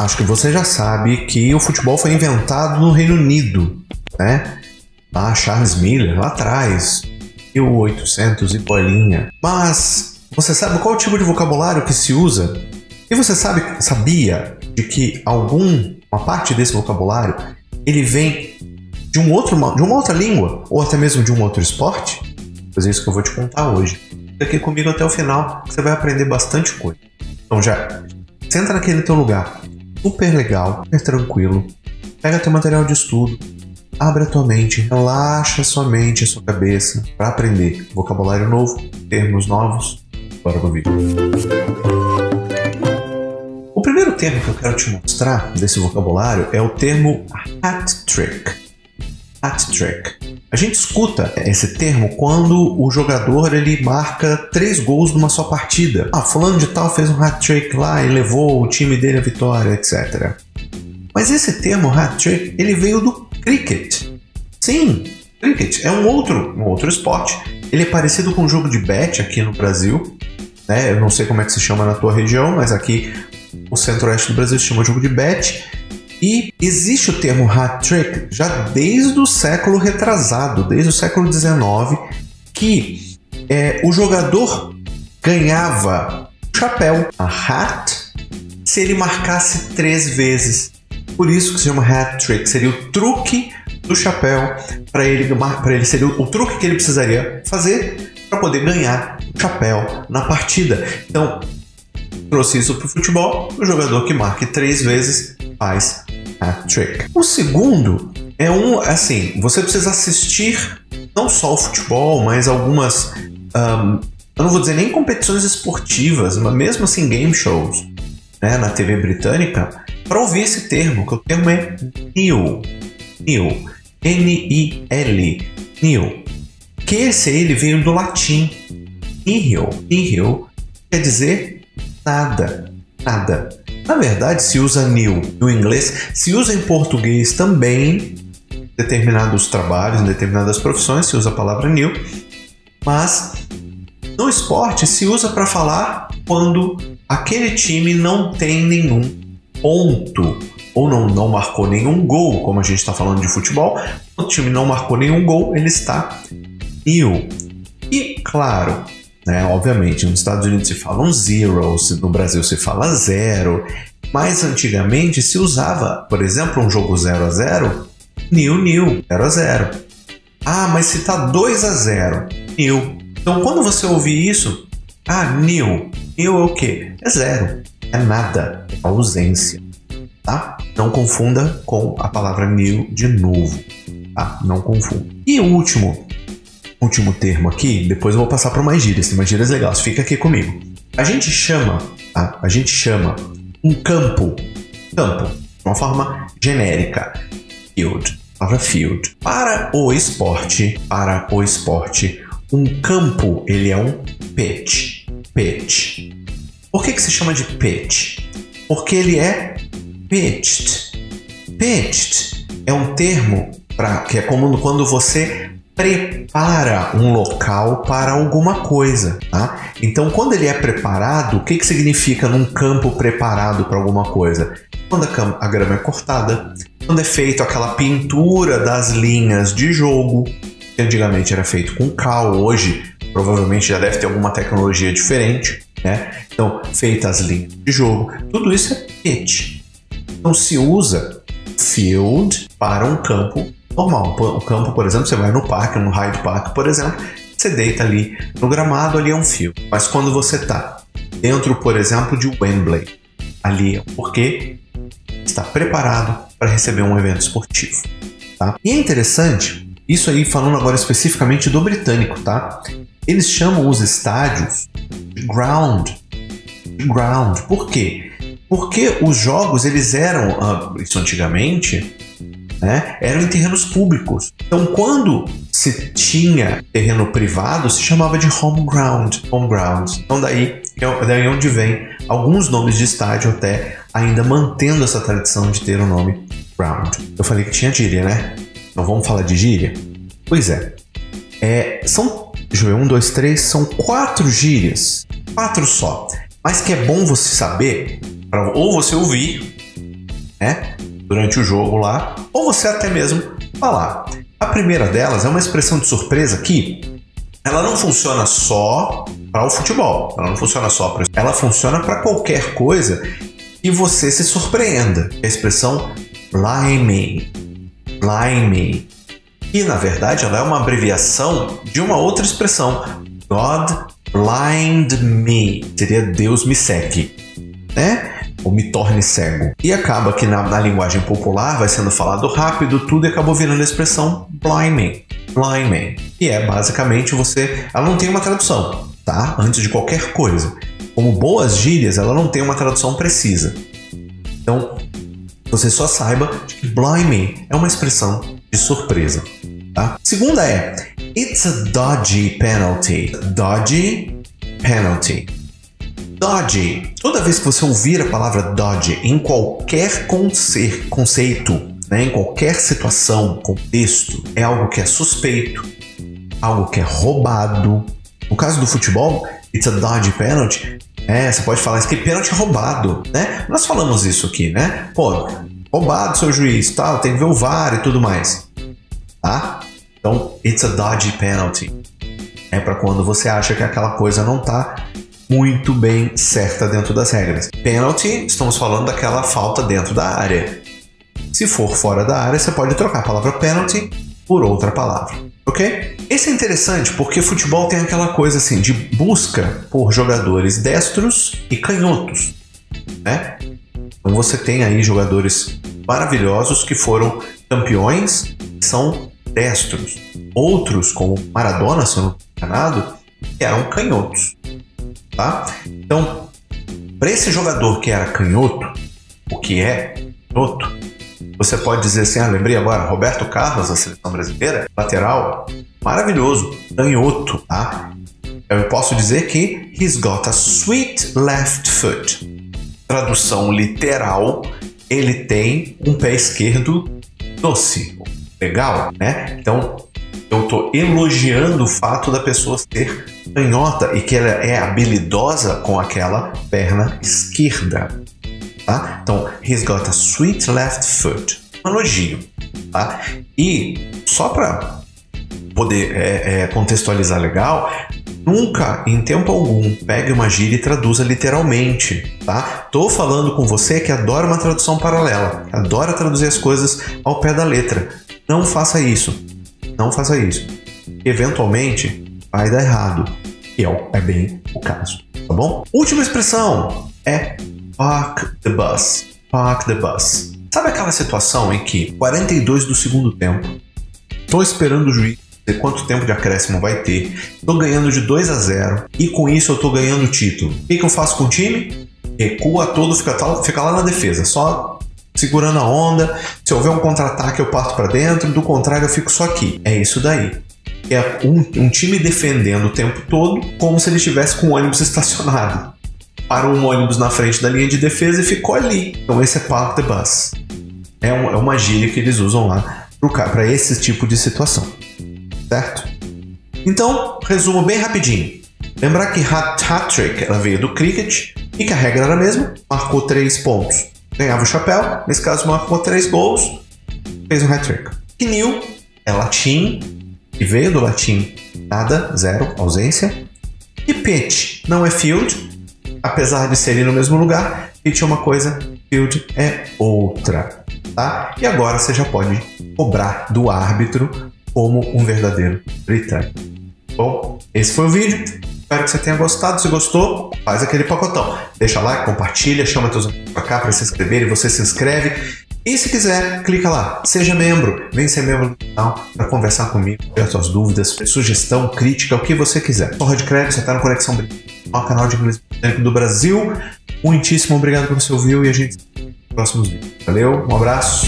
acho que você já sabe que o futebol foi inventado no Reino Unido, né? Lá Charles Miller, lá atrás, 1800 e bolinha. Mas você sabe qual tipo de vocabulário que se usa? E você sabia de que uma parte desse vocabulário ele vem de uma outra língua, ou até mesmo de um outro esporte? Pois é isso que eu vou te contar hoje. Fica aqui comigo até o final, que você vai aprender bastante coisa. Então já senta naquele teu lugar, super legal, super tranquilo, pega teu material de estudo, abre a tua mente, relaxa sua mente e sua cabeça para aprender vocabulário novo, termos novos. Bora pro vídeo. O primeiro termo que eu quero te mostrar desse vocabulário é o termo hat-trick. Hat-trick. A gente escuta esse termo quando o jogador ele marca 3 gols numa só partida. Fulano de tal fez um hat-trick lá e levou o time dele à vitória, etc. Mas esse termo hat-trick ele veio do cricket. Sim, cricket é um outro esporte. Ele é parecido com o jogo de bet aqui no Brasil, né? Eu não sei como é que se chama na tua região, mas aqui o centro-oeste do Brasil se chama jogo de bet. E existe o termo hat-trick já desde o século retrasado, desde o século XIX, que o jogador ganhava o chapéu, a hat, se ele marcasse 3 vezes. Por isso que se chama hat-trick, seria o truque do chapéu para ele seria o truque que ele precisaria fazer para poder ganhar o chapéu na partida. Então, trouxe isso para o futebol, o jogador que marque 3 vezes faz hat-trick. O segundo é você precisa assistir não só o futebol, mas algumas, eu não vou dizer nem competições esportivas, mas mesmo assim game shows, né, na TV britânica, para ouvir esse termo, que o termo é nil, N-I-L, nil, que ele veio do latim, nihil quer dizer nada. Na verdade, se usa nil no inglês, se usa em português também, em determinados trabalhos, em determinadas profissões, se usa a palavra nil, mas no esporte se usa para falar quando aquele time não tem nenhum ponto, ou não marcou nenhum gol, como a gente está falando de futebol. O time não marcou nenhum gol, ele está nil. E claro, né, obviamente, nos Estados Unidos se falam zeros, no Brasil se fala zero, mas antigamente se usava, por exemplo, um jogo 0-0, nil, 0-0. Mas se está 2-0, nil. Então quando você ouvir isso, nil é o quê? É zero, é nada, é ausência, tá? Não confunda com a palavra nil de novo, tá? Não confunda. E o último termo aqui, depois eu vou passar para mais gírias, tem mais gírias legais, fica aqui comigo. A gente chama um campo, de uma forma genérica, field, palavra field. Para o esporte, um campo, ele é um pitch. Por que se chama de pitch? Porque ele é pitched. Pitched é um termo que é comum quando você prepara um local para alguma coisa, tá? Então, quando ele é preparado, o que significa num campo preparado para alguma coisa? Quando a grama é cortada, quando é feito aquela pintura das linhas de jogo, que antigamente era feito com cal, hoje provavelmente já deve ter alguma tecnologia diferente, né? Então, feitas as linhas de jogo, tudo isso é pitch. Então, se usa field para um campo normal. O campo, por exemplo, você vai no parque, no Hyde Park, por exemplo, você deita ali no gramado, ali é um field. Mas quando você está dentro, por exemplo, de Wembley, ali é porque está preparado para receber um evento esportivo, tá? E é interessante, isso aí falando agora especificamente do britânico, tá? Eles chamam os estádios de ground. Por quê? Porque os jogos, eles eram, isso antigamente, né, eram em terrenos públicos. Então, quando se tinha terreno privado, se chamava de home ground. Então, daí onde vem alguns nomes de estádio, até ainda mantendo essa tradição de ter o nome ground. Eu falei que tinha gíria, né? Então, vamos falar de gíria? Pois é. Deixa eu ver, 1, 2, 3, são 4 gírias. 4 só. Mas que é bom você saber, ou você ouvir, né? Durante o jogo lá, ou você até mesmo falar. A primeira delas é uma expressão de surpresa que ela não funciona só para o futebol, ela funciona para qualquer coisa que você se surpreenda. A expressão blimey. E na verdade ela é uma abreviação de uma outra expressão. God blind me, seria Deus me seque, né? Ou me torne cego. E acaba que na linguagem popular vai sendo falado rápido tudo e acabou virando a expressão blimey. Que é basicamente ela não tem uma tradução, tá? Antes de qualquer coisa. Como boas gírias, ela não tem uma tradução precisa. Então, você só saiba que blimey é uma expressão de surpresa, tá? Segunda é it's a dodgy penalty. Dodgy. Toda vez que você ouvir a palavra dodgy em qualquer conceito, né, em qualquer situação, contexto, é algo que é suspeito, algo que é roubado. No caso do futebol, it's a dodgy penalty. Você pode falar isso que pênalti é roubado, né? Nós falamos isso aqui, né? Pô, roubado seu juiz, tal, tem que ver o VAR e tudo mais, tá? Então, it's a dodgy penalty. É para quando você acha que aquela coisa não tá muito bem certa dentro das regras. Penalty, estamos falando daquela falta dentro da área. Se for fora da área, você pode trocar a palavra penalty por outra palavra, ok? Esse é interessante porque futebol tem aquela coisa assim de busca por jogadores destros e canhotos, né? Então você tem aí jogadores maravilhosos que foram campeões e são destros. Outros, como Maradona, se eu não estou enganado, eram canhotos, tá? Então, para esse jogador que era canhoto, o que é canhoto, você pode dizer assim, lembrei agora, Roberto Carlos, da seleção brasileira, lateral, maravilhoso, canhoto, tá? Eu posso dizer que he's got a sweet left foot. Tradução literal, ele tem um pé esquerdo doce, legal, né? Então, eu estou elogiando o fato da pessoa ser canhota e que ela é habilidosa com aquela perna esquerda, tá? Então, he's got a sweet left foot. Um elogio, tá? E só para poder contextualizar legal, nunca, em tempo algum, pegue uma gíria e traduza literalmente, tá? Tô falando com você que adora uma tradução paralela, adora traduzir as coisas ao pé da letra. Não faça isso. Não faça isso. Eventualmente, vai dar errado. E é bem o caso, tá bom? Última expressão é park the bus. Park the bus. Sabe aquela situação em que 42 do segundo tempo, tô esperando o juiz dizer quanto tempo de acréscimo vai ter, tô ganhando de 2-0 e com isso eu tô ganhando o título. O que eu faço com o time? Recua todo, fica lá na defesa, só segurando a onda. Se houver um contra-ataque eu parto para dentro, do contrário eu fico só aqui. É isso daí. É um time defendendo o tempo todo como se ele estivesse com o ônibus estacionado. Parou um ônibus na frente da linha de defesa e ficou ali. Então esse é park the bus. É uma gíria que eles usam lá para esse tipo de situação, certo? Então, resumo bem rapidinho. Lembrar que hat-trick ela veio do cricket e que a regra era a mesma, marcou 3 pontos, ganhava o chapéu, nesse caso marcou 3 gols, fez um hat-trick. Kneel é latim, que veio do latim nada, zero, ausência. E pitch não é field, apesar de serem no mesmo lugar, pitch é uma coisa, field é outra, tá? E agora você já pode cobrar do árbitro como um verdadeiro britânico. Bom, esse foi o vídeo. Espero que você tenha gostado. Se gostou, faz aquele pacotão. Deixa like, compartilha, chama teus amigos pra cá para se inscreverem. Você se inscreve. E se quiser, clica lá. Seja membro. Vem ser membro do canal para conversar comigo, ver as suas dúvidas, sugestão, crítica, o que você quiser. Sou Rod Krebs, você está no Conexão Britânica, o canal de inglês britânico do Brasil. Muitíssimo obrigado por você ouvir e a gente se vê nos próximos vídeos. Valeu, um abraço.